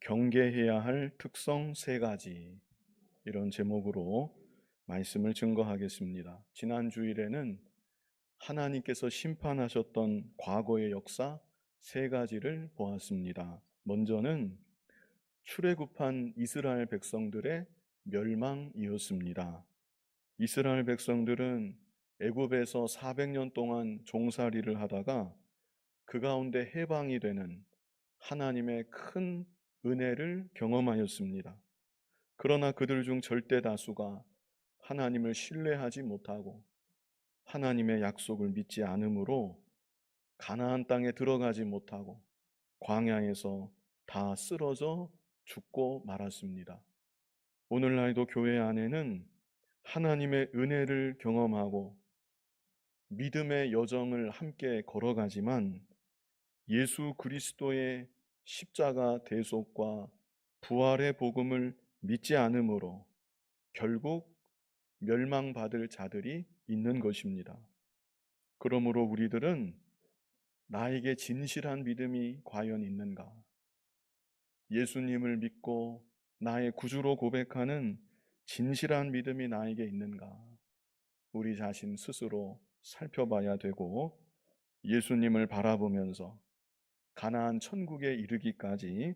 경계해야 할 특성 세 가지, 이런 제목으로 말씀을 증거하겠습니다. 지난 주일에는 하나님께서 심판하셨던 과거의 역사 세 가지를 보았습니다. 먼저는 출애굽한 이스라엘 백성들의 멸망이었습니다. 이스라엘 백성들은 애굽에서 400년 동안 종살이를 하다가 그 가운데 해방이 되는 하나님의 큰 은혜를 경험하였습니다. 그러나 그들 중 절대 다수가 하나님을 신뢰하지 못하고 하나님의 약속을 믿지 않으므로 가나안 땅에 들어가지 못하고 광야에서 다 쓰러져 죽고 말았습니다. 오늘날도 교회 안에는 하나님의 은혜를 경험하고 믿음의 여정을 함께 걸어가지만 예수 그리스도의 십자가 대속과 부활의 복음을 믿지 않으므로 결국 멸망받을 자들이 있는 것입니다. 그러므로 우리들은 나에게 진실한 믿음이 과연 있는가? 예수님을 믿고 나의 구주로 고백하는 진실한 믿음이 나에게 있는가? 우리 자신 스스로 살펴봐야 되고 예수님을 바라보면서 가나안 천국에 이르기까지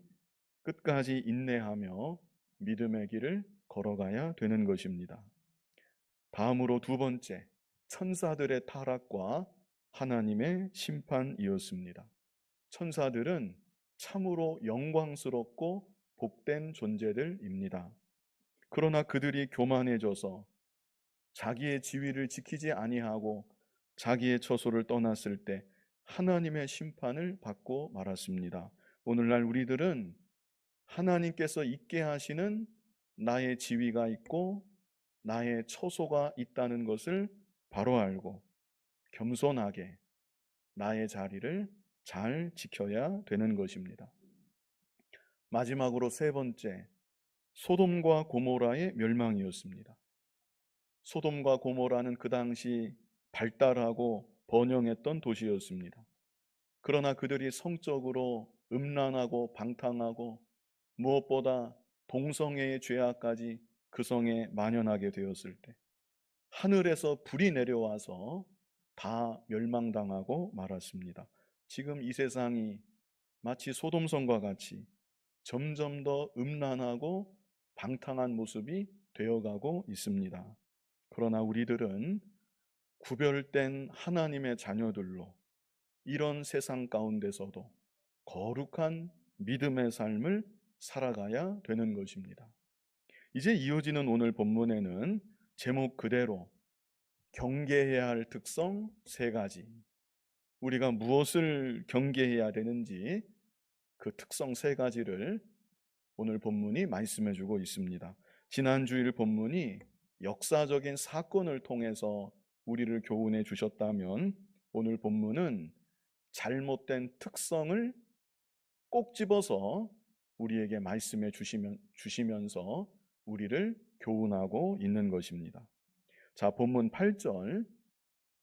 끝까지 인내하며 믿음의 길을 걸어가야 되는 것입니다. 다음으로 두 번째, 천사들의 타락과 하나님의 심판이었습니다. 천사들은 참으로 영광스럽고 복된 존재들입니다. 그러나 그들이 교만해져서 자기의 지위를 지키지 아니하고 자기의 처소를 떠났을 때 하나님의 심판을 받고 말았습니다. 오늘날 우리들은 하나님께서 있게 하시는 나의 지위가 있고 나의 처소가 있다는 것을 바로 알고 겸손하게 나의 자리를 잘 지켜야 되는 것입니다. 마지막으로 세 번째, 소돔과 고모라의 멸망이었습니다. 소돔과 고모라는 그 당시 발달하고 번영했던 도시였습니다. 그러나 그들이 성적으로 음란하고 방탕하고 무엇보다 동성애의 죄악까지 그 성에 만연하게 되었을 때 하늘에서 불이 내려와서 다 멸망당하고 말았습니다. 지금 이 세상이 마치 소돔성과 같이 점점 더 음란하고 방탕한 모습이 되어가고 있습니다. 그러나 우리들은 구별된 하나님의 자녀들로 이런 세상 가운데서도 거룩한 믿음의 삶을 살아가야 되는 것입니다. 이제 이어지는 오늘 본문에는 제목 그대로 경계해야 할 특성 세 가지, 우리가 무엇을 경계해야 되는지 그 특성 세 가지를 오늘 본문이 말씀해 주고 있습니다. 지난 주일 본문이 역사적인 사건을 통해서 우리를 교훈해 주셨다면 오늘 본문은 잘못된 특성을 꼭 집어서 우리에게 말씀해 주시면서 우리를 교훈하고 있는 것입니다. 자, 본문 8절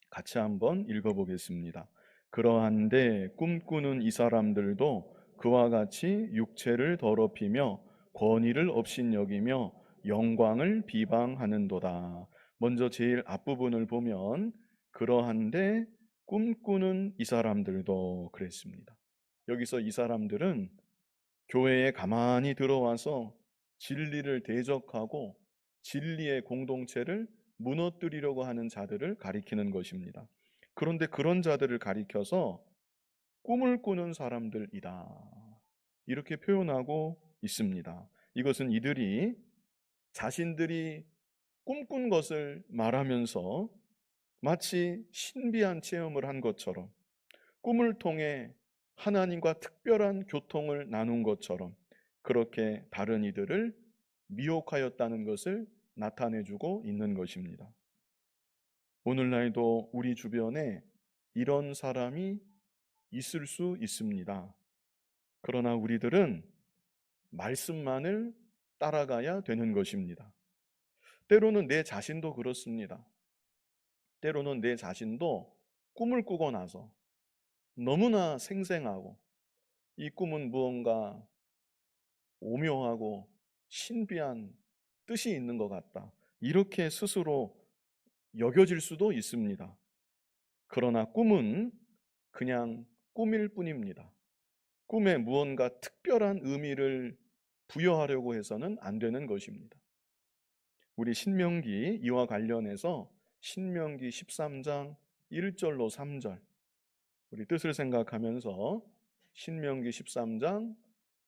같이 한번 읽어보겠습니다. 그러한데 꿈꾸는 이 사람들도 그와 같이 육체를 더럽히며 권위를 업신여기며 영광을 비방하는도다. 먼저 제일 앞부분을 보면 그러한데 꿈꾸는 이 사람들도 그랬습니다. 여기서 이 사람들은 교회에 가만히 들어와서 진리를 대적하고 진리의 공동체를 무너뜨리려고 하는 자들을 가리키는 것입니다. 그런데 그런 자들을 가리켜서 꿈을 꾸는 사람들이다, 이렇게 표현하고 있습니다. 이것은 이들이 자신들이 꿈꾼 것을 말하면서 마치 신비한 체험을 한 것처럼, 꿈을 통해 하나님과 특별한 교통을 나눈 것처럼 그렇게 다른 이들을 미혹하였다는 것을 나타내주고 있는 것입니다. 오늘날도 우리 주변에 이런 사람이 있을 수 있습니다. 그러나 우리들은 말씀만을 따라가야 되는 것입니다. 때로는 내 자신도 그렇습니다. 때로는 내 자신도 꿈을 꾸고 나서 너무나 생생하고 이 꿈은 무언가 오묘하고 신비한 뜻이 있는 것 같다. 이렇게 스스로 여겨질 수도 있습니다. 그러나 꿈은 그냥 꿈일 뿐입니다. 꿈에 무언가 특별한 의미를 부여하려고 해서는 안 되는 것입니다. 우리 신명기 이와 관련해서 신명기 13장 1절로 3절 우리 뜻을 생각하면서 신명기 13장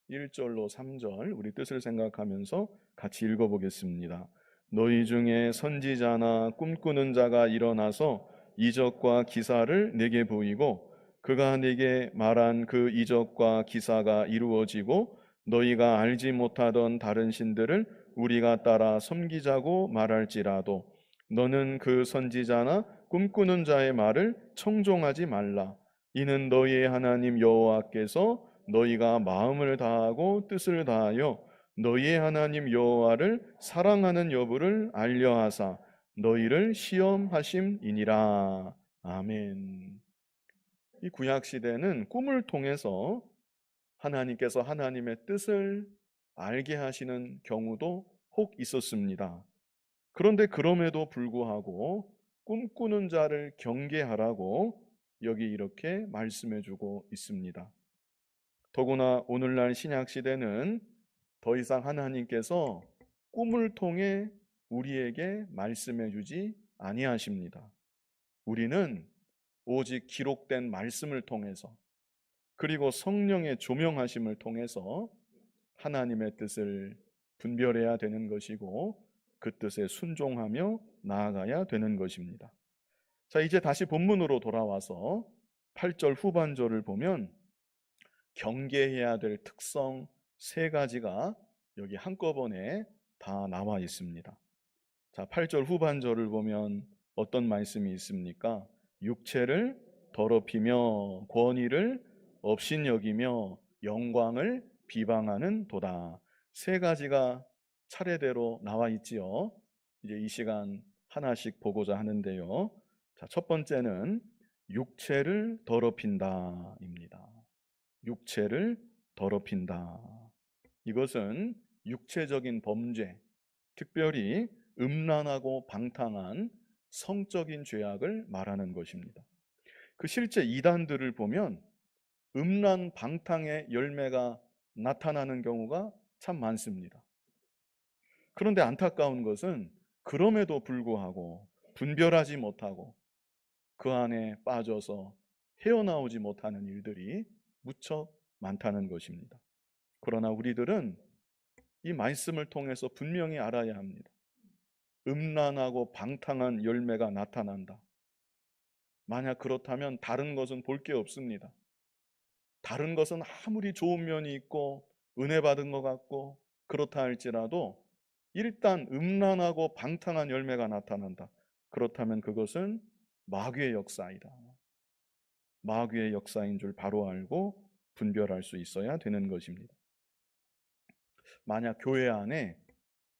1절로 3절 우리 뜻을 생각하면서 같이 읽어보겠습니다. 너희 중에 선지자나 꿈꾸는 자가 일어나서 이적과 기사를 내게 보이고 그가 내게 말한 그 이적과 기사가 이루어지고 너희가 알지 못하던 다른 신들을 우리가 따라 섬기자고 말할지라도 너는 그 선지자나 꿈꾸는 자의 말을 청종하지 말라. 이는 너희의 하나님 여호와께서 너희가 마음을 다하고 뜻을 다하여 너희의 하나님 여호와를 사랑하는 여부를 알려하사 너희를 시험하심이니라. 아멘. 이 구약 시대는 꿈을 통해서 하나님께서 하나님의 뜻을 알게 하시는 경우도 혹 있었습니다. 그런데 그럼에도 불구하고 꿈꾸는 자를 경계하라고 여기 이렇게 말씀해 주고 있습니다. 더구나 오늘날 신약 시대는 더 이상 하나님께서 꿈을 통해 우리에게 말씀해 주지 아니하십니다. 우리는 오직 기록된 말씀을 통해서 그리고 성령의 조명하심을 통해서 하나님의 뜻을 분별해야 되는 것이고 그 뜻에 순종하며 나아가야 되는 것입니다. 자, 이제 다시 본문으로 돌아와서 8절 후반절을 보면 경계해야 될 특성 세 가지가 여기 한꺼번에 다 나와 있습니다. 자, 8절 후반절을 보면 어떤 말씀이 있습니까? 육체를 더럽히며 권위를 업신여기며 영광을 비방하는 도다. 세 가지가 차례대로 나와 있지요. 이제 이 시간 하나씩 보고자 하는데요. 자, 첫 번째는 육체를 더럽힌다입니다. 육체를 더럽힌다. 이것은 육체적인 범죄, 특별히 음란하고 방탕한 성적인 죄악을 말하는 것입니다. 그 실제 이단들을 보면 음란 방탕의 열매가 나타나는 경우가 참 많습니다. 그런데 안타까운 것은 그럼에도 불구하고 분별하지 못하고 그 안에 빠져서 헤어나오지 못하는 일들이 무척 많다는 것입니다. 그러나 우리들은 이 말씀을 통해서 분명히 알아야 합니다. 음란하고 방탕한 열매가 나타난다. 만약 그렇다면 다른 것은 볼 게 없습니다. 다른 것은 아무리 좋은 면이 있고 은혜 받은 것 같고 그렇다 할지라도 일단 음란하고 방탕한 열매가 나타난다. 그렇다면 그것은 마귀의 역사이다. 마귀의 역사인 줄 바로 알고 분별할 수 있어야 되는 것입니다. 만약 교회 안에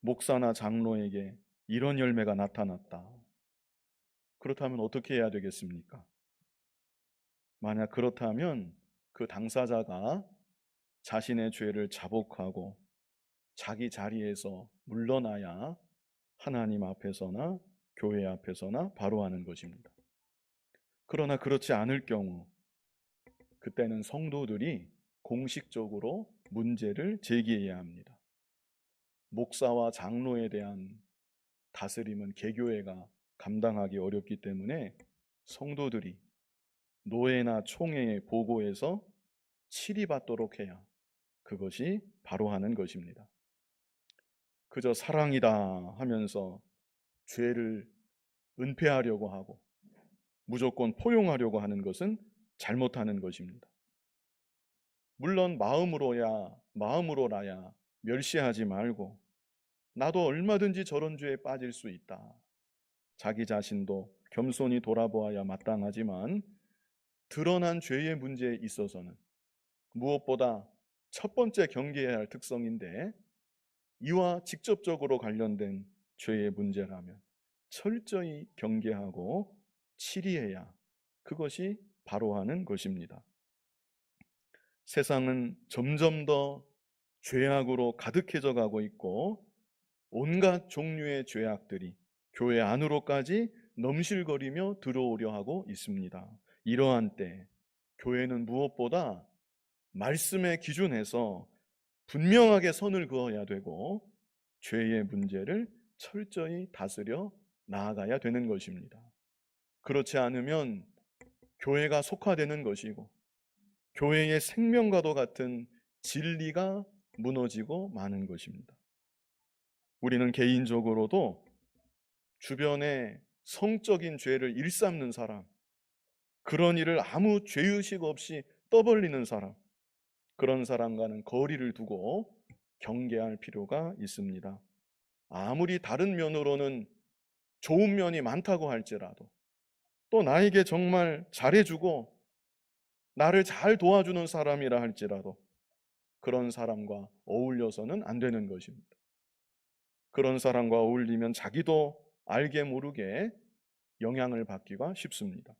목사나 장로에게 이런 열매가 나타났다. 그렇다면 어떻게 해야 되겠습니까? 만약 그렇다면 그 당사자가 자신의 죄를 자복하고 자기 자리에서 물러나야 하나님 앞에서나 교회 앞에서나 바로 하는 것입니다. 그러나 그렇지 않을 경우 그때는 성도들이 공식적으로 문제를 제기해야 합니다. 목사와 장로에 대한 다스림은 개교회가 감당하기 어렵기 때문에 성도들이 노회나 총회에 보고해서 치리받도록 해야 그것이 바로 하는 것입니다. 그저 사랑이다 하면서 죄를 은폐하려고 하고 무조건 포용하려고 하는 것은 잘못하는 것입니다. 물론 마음으로라야 멸시하지 말고 나도 얼마든지 저런 죄에 빠질 수 있다. 자기 자신도 겸손히 돌아보아야 마땅하지만 드러난 죄의 문제에 있어서는 무엇보다 첫 번째 경계해야 할 특성인데 이와 직접적으로 관련된 죄의 문제라면 철저히 경계하고 치리해야 그것이 바로 하는 것입니다. 세상은 점점 더 죄악으로 가득해져 가고 있고 온갖 종류의 죄악들이 교회 안으로까지 넘실거리며 들어오려 하고 있습니다. 이러한 때 교회는 무엇보다 말씀의 기준에서 분명하게 선을 그어야 되고 죄의 문제를 철저히 다스려 나아가야 되는 것입니다. 그렇지 않으면 교회가 속화되는 것이고 교회의 생명과도 같은 진리가 무너지고 마는 것입니다. 우리는 개인적으로도 주변에 성적인 죄를 일삼는 사람, 그런 일을 아무 죄의식 없이 떠벌리는 사람, 그런 사람과는 거리를 두고 경계할 필요가 있습니다. 아무리 다른 면으로는 좋은 면이 많다고 할지라도, 또 나에게 정말 잘해주고 나를 잘 도와주는 사람이라 할지라도 그런 사람과 어울려서는 안 되는 것입니다. 그런 사람과 어울리면 자기도 알게 모르게 영향을 받기가 쉽습니다.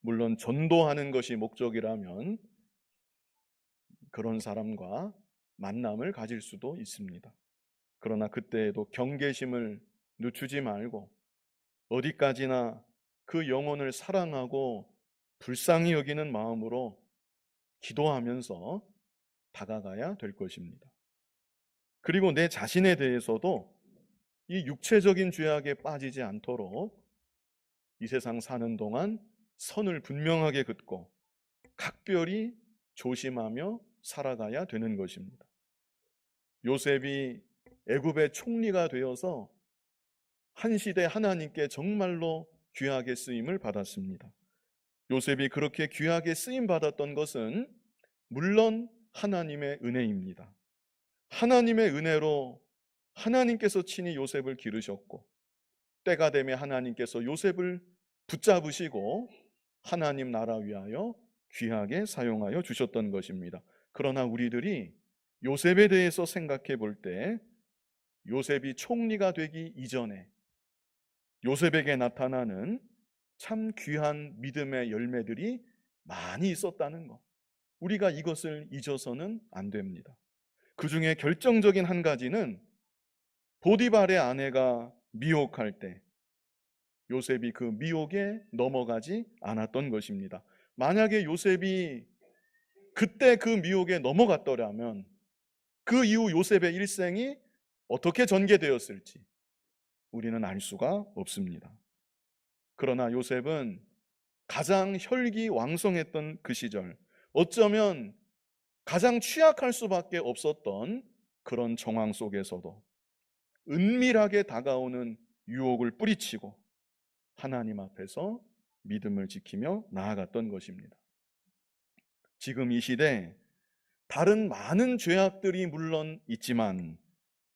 물론 전도하는 것이 목적이라면 그런 사람과 만남을 가질 수도 있습니다. 그러나 그때에도 경계심을 늦추지 말고 어디까지나 그 영혼을 사랑하고 불쌍히 여기는 마음으로 기도하면서 다가가야 될 것입니다. 그리고 내 자신에 대해서도 이 육체적인 죄악에 빠지지 않도록 이 세상 사는 동안 선을 분명하게 긋고 각별히 조심하며 살아가야 되는 것입니다. 요셉이 애굽의 총리가 되어서 한 시대 하나님께 정말로 귀하게 쓰임을 받았습니다. 요셉이 그렇게 귀하게 쓰임 받았던 것은 물론 하나님의 은혜입니다. 하나님의 은혜로 하나님께서 친히 요셉을 기르셨고 때가 되면 하나님께서 요셉을 붙잡으시고 하나님 나라 위하여 귀하게 사용하여 주셨던 것입니다. 그러나 우리들이 요셉에 대해서 생각해 볼 때 요셉이 총리가 되기 이전에 요셉에게 나타나는 참 귀한 믿음의 열매들이 많이 있었다는 것, 우리가 이것을 잊어서는 안 됩니다. 그 중에 결정적인 한 가지는 보디발의 아내가 미혹할 때 요셉이 그 미혹에 넘어가지 않았던 것입니다. 만약에 요셉이 그때 그 미혹에 넘어갔더라면 그 이후 요셉의 일생이 어떻게 전개되었을지 우리는 알 수가 없습니다. 그러나 요셉은 가장 혈기왕성했던 그 시절, 어쩌면 가장 취약할 수밖에 없었던 그런 정황 속에서도 은밀하게 다가오는 유혹을 뿌리치고 하나님 앞에서 믿음을 지키며 나아갔던 것입니다. 지금 이 시대 다른 많은 죄악들이 물론 있지만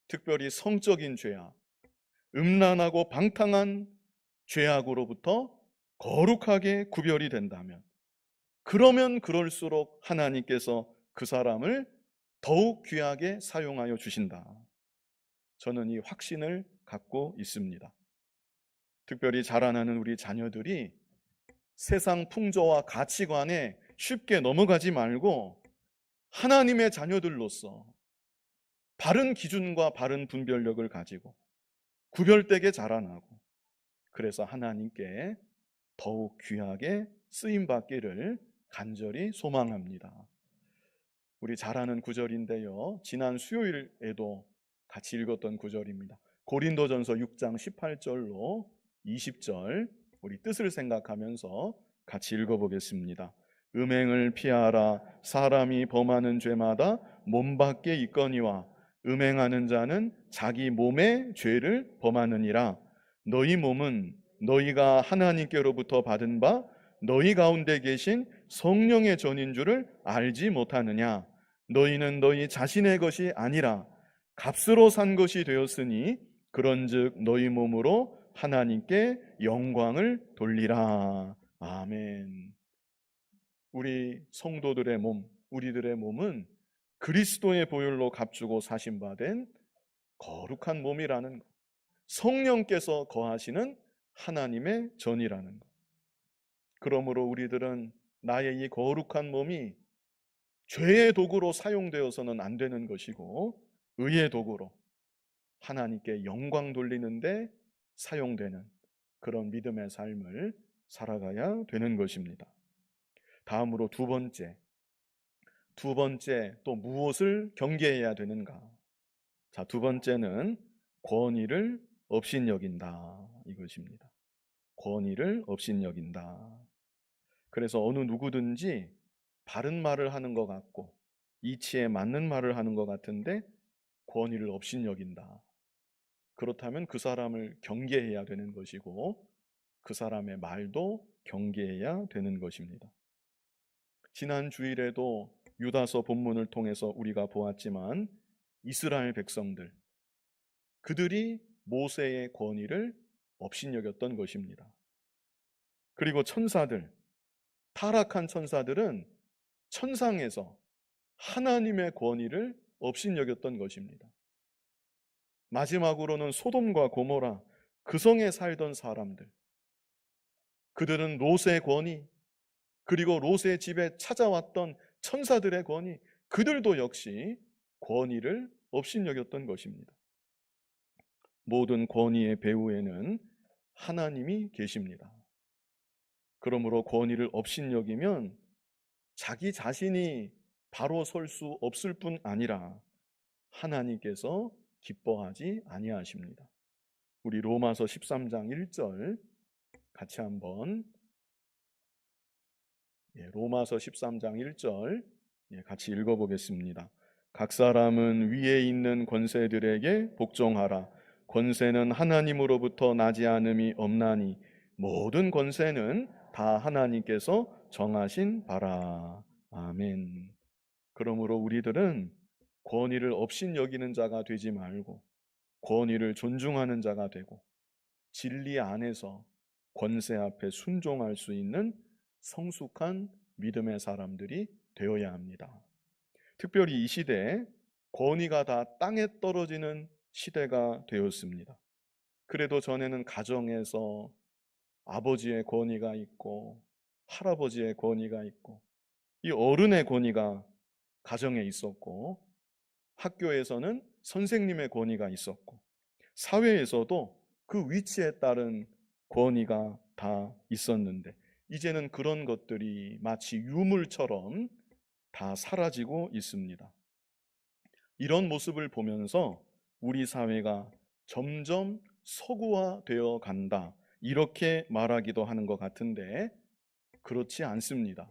특별히 성적인 죄악, 음란하고 방탕한 죄악으로부터 거룩하게 구별이 된다면, 그러면 그럴수록 하나님께서 그 사람을 더욱 귀하게 사용하여 주신다. 저는 이 확신을 갖고 있습니다. 특별히 자라나는 우리 자녀들이 세상 풍조와 가치관에 쉽게 넘어가지 말고 하나님의 자녀들로서 바른 기준과 바른 분별력을 가지고 구별되게 자라나고, 그래서 하나님께 더욱 귀하게 쓰임받기를 간절히 소망합니다. 우리 잘 아는 구절인데요, 지난 수요일에도 같이 읽었던 구절입니다. 고린도전서 6장 18절로 20절, 우리 뜻을 생각하면서 같이 읽어보겠습니다. 음행을 피하라. 사람이 범하는 죄마다 몸 밖에 있거니와 음행하는 자는 자기 몸의 죄를 범하느니라. 너희 몸은 너희가 하나님께로부터 받은 바 너희 가운데 계신 성령의 전인 줄을 알지 못하느냐. 너희는 너희 자신의 것이 아니라 값으로 산 것이 되었으니 그런즉 너희 몸으로 하나님께 영광을 돌리라. 아멘. 우리 성도들의 몸, 우리들의 몸은 그리스도의 보혈로 값주고 사심받은 거룩한 몸이라는 것, 성령께서 거하시는 하나님의 전이라는 것. 그러므로 우리들은 나의 이 거룩한 몸이 죄의 도구로 사용되어서는 안 되는 것이고 의의 도구로 하나님께 영광 돌리는데 사용되는 그런 믿음의 삶을 살아가야 되는 것입니다. 다음으로 두 번째 또 무엇을 경계해야 되는가? 자, 두 번째는 권위를 업신여긴다 이것입니다. 권위를 업신여긴다. 그래서 어느 누구든지 바른 말을 하는 것 같고 이치에 맞는 말을 하는 것 같은데 권위를 업신여긴다. 그렇다면 그 사람을 경계해야 되는 것이고 그 사람의 말도 경계해야 되는 것입니다. 지난 주일에도 유다서 본문을 통해서 우리가 보았지만 이스라엘 백성들, 그들이 모세의 권위를 업신여겼던 것입니다. 그리고 타락한 천사들은 천상에서 하나님의 권위를 업신여겼던 것입니다. 마지막으로는 소돔과 고모라, 그 성에 살던 사람들, 그들은 롯의 권위, 그리고 롯의 집에 찾아왔던 천사들의 권위, 그들도 역시 권위를 업신여겼던 것입니다. 모든 권위의 배후에는 하나님이 계십니다. 그러므로 권위를 업신여기면 자기 자신이 바로 설 수 없을 뿐 아니라 하나님께서 기뻐하지 아니하십니다. 우리 로마서 13장 1절 같이 한번 로마서 13장 1절 같이 읽어보겠습니다. 각 사람은 위에 있는 권세들에게 복종하라. 권세는 하나님으로부터 나지 않음이 없나니 모든 권세는 다 하나님께서 정하신 바라. 아멘. 그러므로 우리들은 권위를 업신여기는 자가 되지 말고 권위를 존중하는 자가 되고 진리 안에서 권세 앞에 순종할 수 있는 성숙한 믿음의 사람들이 되어야 합니다. 특별히 이 시대에 권위가 다 땅에 떨어지는 시대가 되었습니다. 그래도 전에는 가정에서 아버지의 권위가 있고 할아버지의 권위가 있고 이 어른의 권위가 가정에 있었고 학교에서는 선생님의 권위가 있었고 사회에서도 그 위치에 따른 권위가 다 있었는데 이제는 그런 것들이 마치 유물처럼 다 사라지고 있습니다. 이런 모습을 보면서 우리 사회가 점점 서구화되어 간다 이렇게 말하기도 하는 것 같은데 그렇지 않습니다.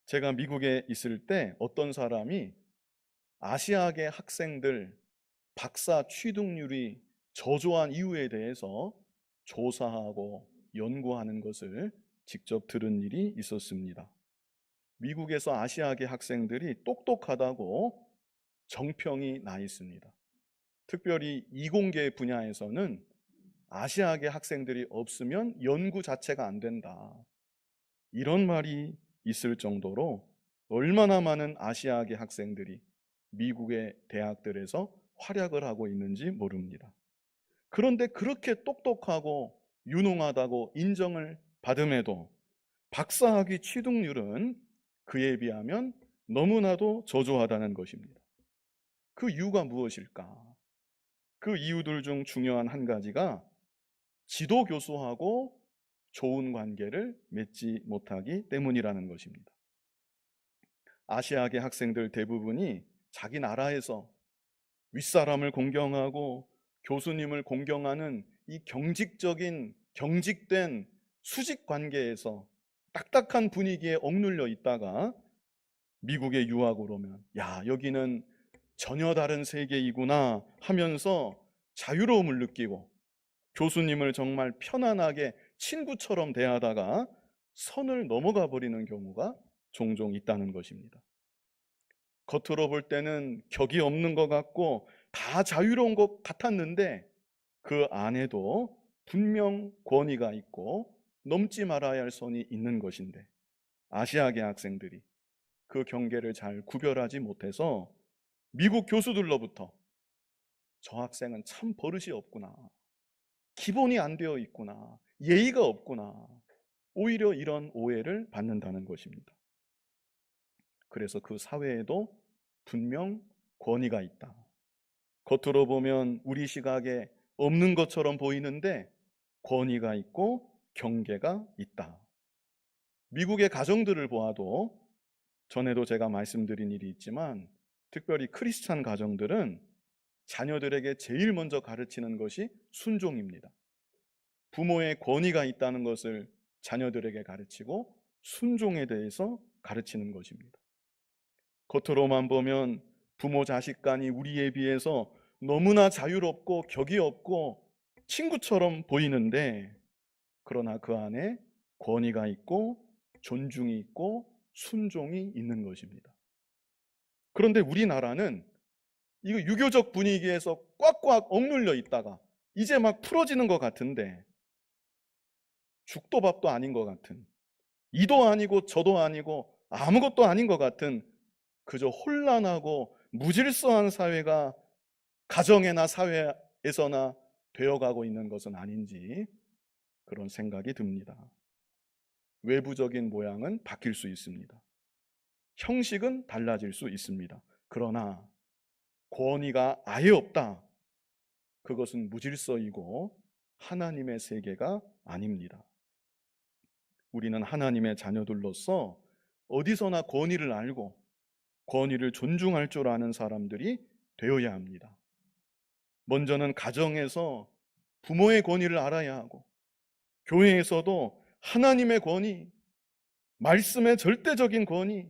제가 미국에 있을 때 어떤 사람이 아시아계 학생들 박사 취득률이 저조한 이유에 대해서 조사하고 연구하는 것을 직접 들은 일이 있었습니다. 미국에서 아시아계 학생들이 똑똑하다고 정평이 나 있습니다. 특별히 이공계 분야에서는 아시아계 학생들이 없으면 연구 자체가 안 된다. 이런 말이 있을 정도로 얼마나 많은 아시아계 학생들이 미국의 대학들에서 활약을 하고 있는지 모릅니다. 그런데 그렇게 똑똑하고 유능하다고 인정을 받음에도 박사학위 취득률은 그에 비하면 너무나도 저조하다는 것입니다. 그 이유가 무엇일까? 그 이유들 중 중요한 한 가지가 지도교수하고 좋은 관계를 맺지 못하기 때문이라는 것입니다. 아시아계 학생들 대부분이 자기 나라에서 윗사람을 공경하고 교수님을 공경하는 이 경직된 수직 관계에서 딱딱한 분위기에 억눌려 있다가 미국에 유학을 오면 야, 여기는 전혀 다른 세계이구나 하면서 자유로움을 느끼고 교수님을 정말 편안하게 친구처럼 대하다가 선을 넘어가 버리는 경우가 종종 있다는 것입니다. 겉으로 볼 때는 격이 없는 것 같고 다 자유로운 것 같았는데 그 안에도 분명 권위가 있고 넘지 말아야 할 선이 있는 것인데 아시아계 학생들이 그 경계를 잘 구별하지 못해서 미국 교수들로부터 저 학생은 참 버릇이 없구나, 기본이 안 되어 있구나, 예의가 없구나, 오히려 이런 오해를 받는다는 것입니다. 그래서 그 사회에도 분명 권위가 있다. 겉으로 보면 우리 시각에 없는 것처럼 보이는데 권위가 있고 경계가 있다. 미국의 가정들을 보아도 전에도 제가 말씀드린 일이 있지만 특별히 크리스찬 가정들은 자녀들에게 제일 먼저 가르치는 것이 순종입니다. 부모의 권위가 있다는 것을 자녀들에게 가르치고 순종에 대해서 가르치는 것입니다. 겉으로만 보면 부모 자식 간이 우리에 비해서 너무나 자유롭고 격이 없고 친구처럼 보이는데 그러나 그 안에 권위가 있고 존중이 있고 순종이 있는 것입니다. 그런데 우리나라는 이거 유교적 분위기에서 꽉꽉 억눌려 있다가 이제 막 풀어지는 것 같은데 죽도 밥도 아닌 것 같은, 이도 아니고 저도 아니고 아무것도 아닌 것 같은 그저 혼란하고 무질서한 사회가 가정이나 사회에서나 되어가고 있는 것은 아닌지 그런 생각이 듭니다. 외부적인 모양은 바뀔 수 있습니다. 형식은 달라질 수 있습니다. 그러나 권위가 아예 없다. 그것은 무질서이고 하나님의 세계가 아닙니다. 우리는 하나님의 자녀들로서 어디서나 권위를 알고 권위를 존중할 줄 아는 사람들이 되어야 합니다. 먼저는 가정에서 부모의 권위를 알아야 하고 교회에서도 하나님의 권위, 말씀의 절대적인 권위,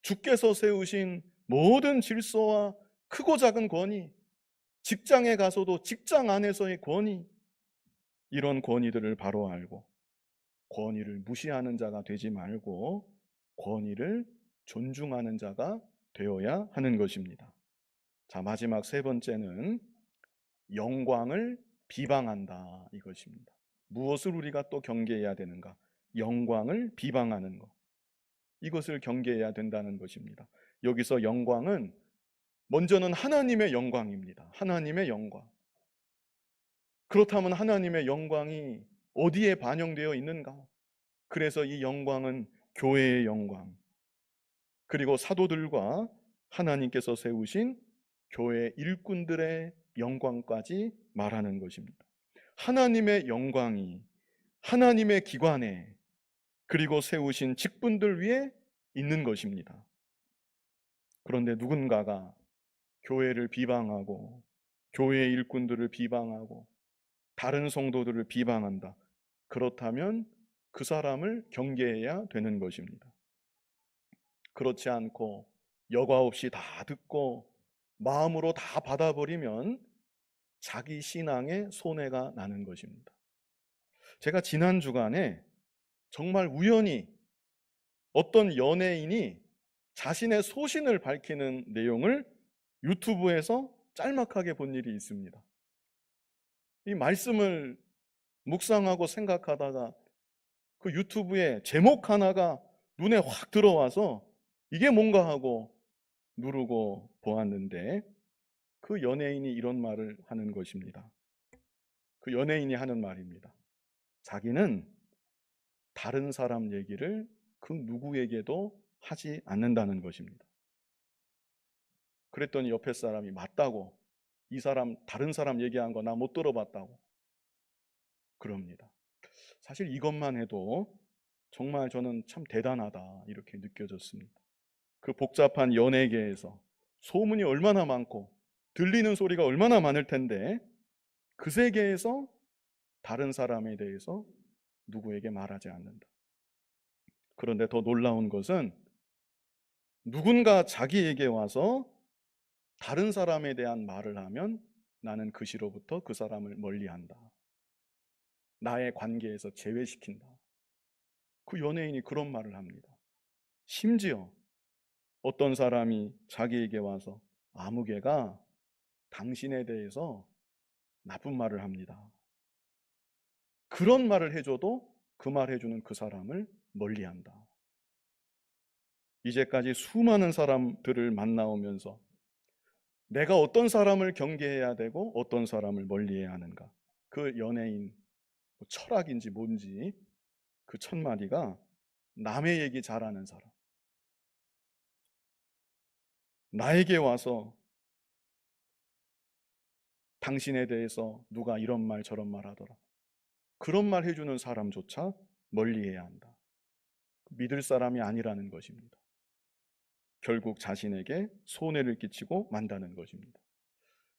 주께서 세우신 모든 질서와 크고 작은 권위, 직장에 가서도 직장 안에서의 권위, 이런 권위들을 바로 알고 권위를 무시하는 자가 되지 말고 권위를 존중하는 자가 되어야 하는 것입니다. 자, 마지막 세 번째는 영광을 비방한다 이것입니다. 무엇을 우리가 또 경계해야 되는가? 영광을 비방하는 것. 이것을 경계해야 된다는 것입니다. 여기서 영광은 먼저는 하나님의 영광입니다. 하나님의 영광. 그렇다면 하나님의 영광이 어디에 반영되어 있는가? 그래서 이 영광은 교회의 영광, 그리고 사도들과 하나님께서 세우신 교회 일꾼들의 영광까지 말하는 것입니다. 하나님의 영광이 하나님의 기관에 그리고 세우신 직분들 위에 있는 것입니다. 그런데 누군가가 교회를 비방하고 교회의 일꾼들을 비방하고 다른 성도들을 비방한다. 그렇다면 그 사람을 경계해야 되는 것입니다. 그렇지 않고 여과 없이 다 듣고 마음으로 다 받아버리면 자기 신앙에 손해가 나는 것입니다. 제가 지난 주간에 정말 우연히 어떤 연예인이 자신의 소신을 밝히는 내용을 유튜브에서 짤막하게 본 일이 있습니다. 이 말씀을 묵상하고 생각하다가 그 유튜브에 제목 하나가 눈에 확 들어와서 이게 뭔가 하고 누르고 보았는데 그 연예인이 이런 말을 하는 것입니다. 그 연예인이 하는 말입니다. 자기는 다른 사람 얘기를 그 누구에게도 하지 않는다는 것입니다. 그랬더니 옆에 사람이 맞다고, 이 사람 다른 사람 얘기한 거 나 못 들어봤다고 그럽니다. 사실 이것만 해도 정말 저는 참 대단하다 이렇게 느껴졌습니다. 그 복잡한 연예계에서 소문이 얼마나 많고 들리는 소리가 얼마나 많을 텐데 그 세계에서 다른 사람에 대해서 누구에게 말하지 않는다. 그런데 더 놀라운 것은 누군가 자기에게 와서 다른 사람에 대한 말을 하면 나는 그 시로부터 그 사람을 멀리한다. 나의 관계에서 제외시킨다. 그 연예인이 그런 말을 합니다. 심지어 어떤 사람이 자기에게 와서 아무개가 당신에 대해서 나쁜 말을 합니다. 그런 말을 해줘도 그 말 해주는 그 사람을 멀리한다. 이제까지 수많은 사람들을 만나오면서 내가 어떤 사람을 경계해야 되고 어떤 사람을 멀리해야 하는가, 그 연예인 철학인지 뭔지 그 첫 마디가 남의 얘기 잘하는 사람, 나에게 와서 당신에 대해서 누가 이런 말 저런 말 하더라, 그런 말 해주는 사람조차 멀리해야 한다. 믿을 사람이 아니라는 것입니다. 결국 자신에게 손해를 끼치고 만다는 것입니다.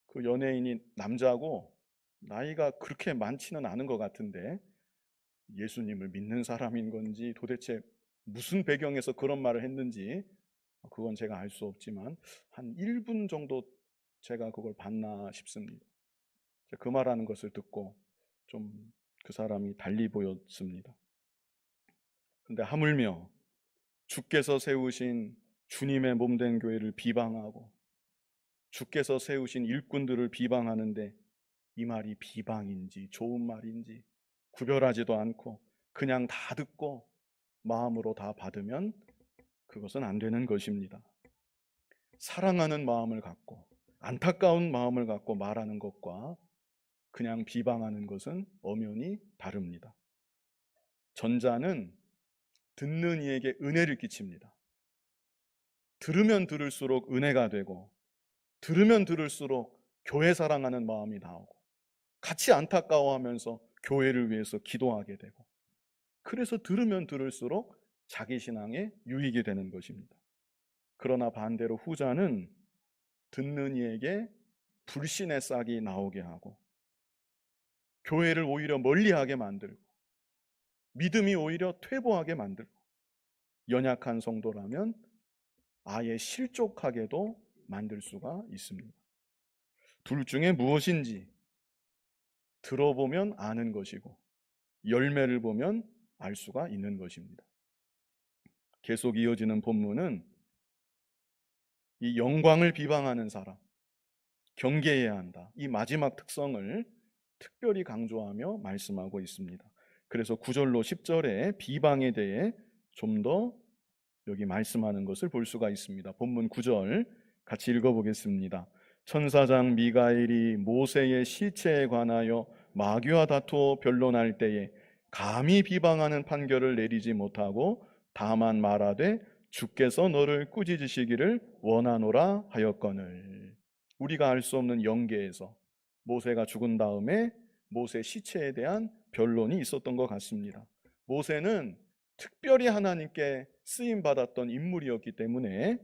그 연예인이 남자고 나이가 그렇게 많지는 않은 것 같은데 예수님을 믿는 사람인 건지 도대체 무슨 배경에서 그런 말을 했는지 그건 제가 알 수 없지만 한 1분 정도 제가 그걸 봤나 싶습니다. 그 말하는 것을 듣고 좀 그 사람이 달리 보였습니다. 근데 하물며 주께서 세우신 주님의 몸된 교회를 비방하고 주께서 세우신 일꾼들을 비방하는데 이 말이 비방인지 좋은 말인지 구별하지도 않고 그냥 다 듣고 마음으로 다 받으면 그것은 안 되는 것입니다. 사랑하는 마음을 갖고 안타까운 마음을 갖고 말하는 것과 그냥 비방하는 것은 엄연히 다릅니다. 전자는 듣는 이에게 은혜를 끼칩니다. 들으면 들을수록 은혜가 되고 들으면 들을수록 교회 사랑하는 마음이 나오고 같이 안타까워하면서 교회를 위해서 기도하게 되고 그래서 들으면 들을수록 자기 신앙에 유익이 되는 것입니다. 그러나 반대로 후자는 듣는 이에게 불신의 싹이 나오게 하고 교회를 오히려 멀리하게 만들고 믿음이 오히려 퇴보하게 만들고 연약한 성도라면 아예 실족하게도 만들 수가 있습니다. 둘 중에 무엇인지 들어보면 아는 것이고 열매를 보면 알 수가 있는 것입니다. 계속 이어지는 본문은 이 영광을 비방하는 사람, 경계해야 한다, 이 마지막 특성을 특별히 강조하며 말씀하고 있습니다. 그래서 9절로 10절에 비방에 대해 좀 더 여기 말씀하는 것을 볼 수가 있습니다. 본문 9절 같이 읽어보겠습니다. 천사장 미가엘이 모세의 시체에 관하여 마귀와 다투어 변론할 때에 감히 비방하는 판결을 내리지 못하고 다만 말하되 주께서 너를 꾸짖으시기를 원하노라 하였거늘. 우리가 알 수 없는 영계에서 모세가 죽은 다음에 모세 시체에 대한 변론이 있었던 것 같습니다. 모세는 특별히 하나님께 쓰임 받았던 인물이었기 때문에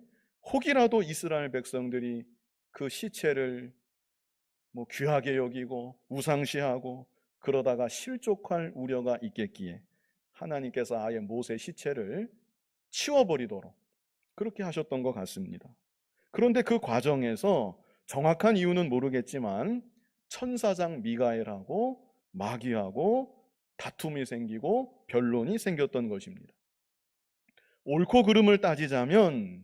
혹이라도 이스라엘 백성들이 그 시체를 귀하게 여기고 우상시하고 그러다가 실족할 우려가 있겠기에 하나님께서 아예 모세 시체를 치워버리도록 그렇게 하셨던 것 같습니다. 그런데 그 과정에서 정확한 이유는 모르겠지만 천사장 미가엘하고 마귀하고 다툼이 생기고 변론이 생겼던 것입니다. 옳고 그름을 따지자면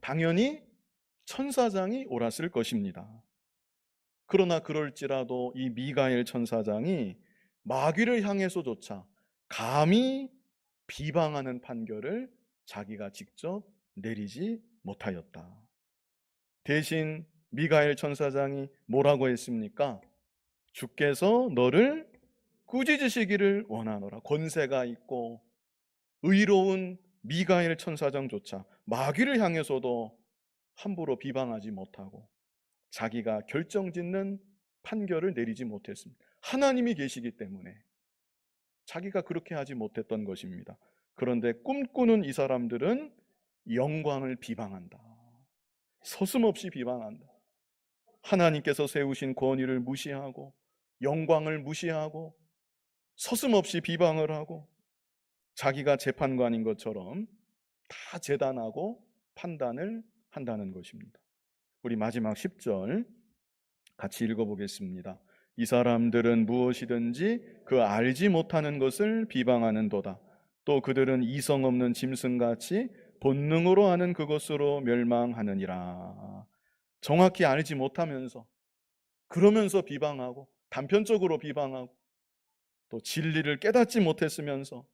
당연히 천사장이 옳았을 것입니다. 그러나 그럴지라도 이 미가엘 천사장이 마귀를 향해서조차 감히 비방하는 판결을 자기가 직접 내리지 못하였다. 대신 미가엘 천사장이 뭐라고 했습니까? 주께서 너를 꾸짖으시기를 원하노라. 권세가 있고 의로운 미가엘 천사장조차 마귀를 향해서도 함부로 비방하지 못하고 자기가 결정짓는 판결을 내리지 못했습니다. 하나님이 계시기 때문에 자기가 그렇게 하지 못했던 것입니다. 그런데 꿈꾸는 이 사람들은 영광을 비방한다. 서슴없이 비방한다. 하나님께서 세우신 권위를 무시하고 영광을 무시하고 서슴없이 비방을 하고 자기가 재판관인 것처럼 다 재단하고 판단을 한다는 것입니다. 우리 마지막 10절 같이 읽어보겠습니다. 이 사람들은 무엇이든지 그 알지 못하는 것을 비방하는도다. 또 그들은 이성 없는 짐승같이 본능으로 하는 그것으로 멸망하느니라. 정확히 알지 못하면서 그러면서 비방하고 단편적으로 비방하고 또 진리를 깨닫지 못했으면서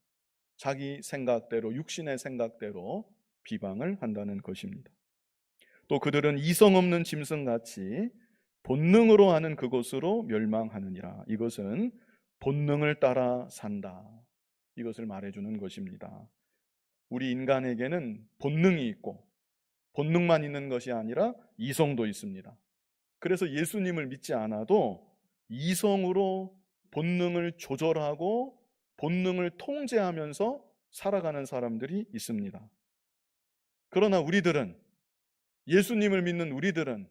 자기 생각대로 육신의 생각대로 비방을 한다는 것입니다. 또 그들은 이성 없는 짐승같이 본능으로 하는 그것으로 멸망하느니라. 이것은 본능을 따라 산다. 이것을 말해주는 것입니다. 우리 인간에게는 본능이 있고 본능만 있는 것이 아니라 이성도 있습니다. 그래서 예수님을 믿지 않아도 이성으로 본능을 조절하고 본능을 통제하면서 살아가는 사람들이 있습니다. 그러나 우리들은, 예수님을 믿는 우리들은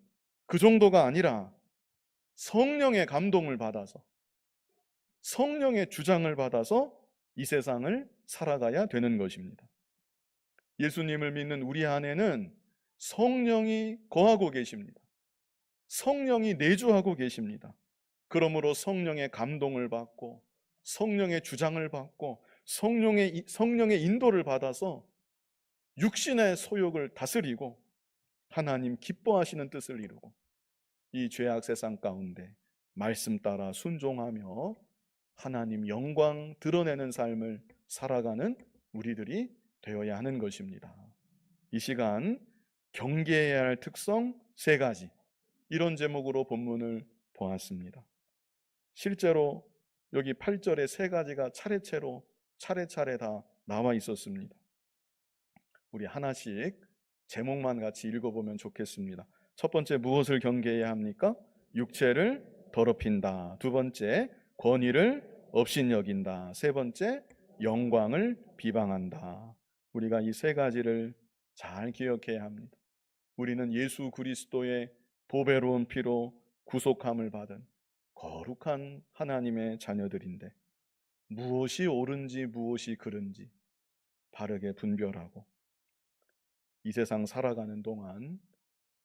그 정도가 아니라 성령의 감동을 받아서, 성령의 주장을 받아서 이 세상을 살아가야 되는 것입니다. 예수님을 믿는 우리 안에는 성령이 거하고 계십니다. 성령이 내주하고 계십니다. 그러므로 성령의 감동을 받고 성령의 주장을 받고 성령의 인도를 받아서 육신의 소욕을 다스리고 하나님 기뻐하시는 뜻을 이루고 이 죄악 세상 가운데 말씀 따라 순종하며 하나님 영광 드러내는 삶을 살아가는 우리들이 되어야 하는 것입니다. 이 시간 경계해야 할 특성 3가지, 이런 제목으로 본문을 보았습니다. 실제로 여기 8절에 3가지가 차례차례 다 나와 있었습니다. 우리 하나씩 제목만 같이 읽어보면 좋겠습니다. 첫 번째, 무엇을 경계해야 합니까? 육체를 더럽힌다. 두 번째, 권위를 업신여긴다. 세 번째, 영광을 비방한다. 우리가 이 3가지를 잘 기억해야 합니다. 우리는 예수 그리스도의 보배로운 피로 구속함을 받은 거룩한 하나님의 자녀들인데 무엇이 옳은지 무엇이 그른지 바르게 분별하고 이 세상 살아가는 동안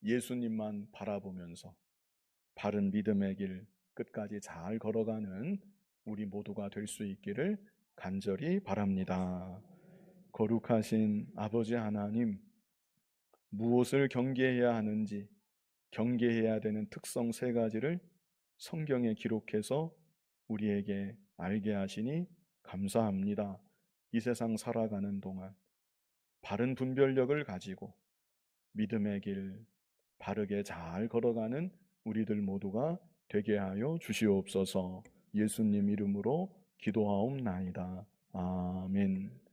예수님만 바라보면서 바른 믿음의 길 끝까지 잘 걸어가는 우리 모두가 될 수 있기를 간절히 바랍니다. 거룩하신 아버지 하나님, 무엇을 경계해야 하는지, 경계해야 되는 특성 3가지를 성경에 기록해서 우리에게 알게 하시니 감사합니다. 이 세상 살아가는 동안 바른 분별력을 가지고 믿음의 길 바르게 잘 걸어가는 우리들 모두가 되게 하여 주시옵소서. 예수님 이름으로 기도하옵나이다. 아멘.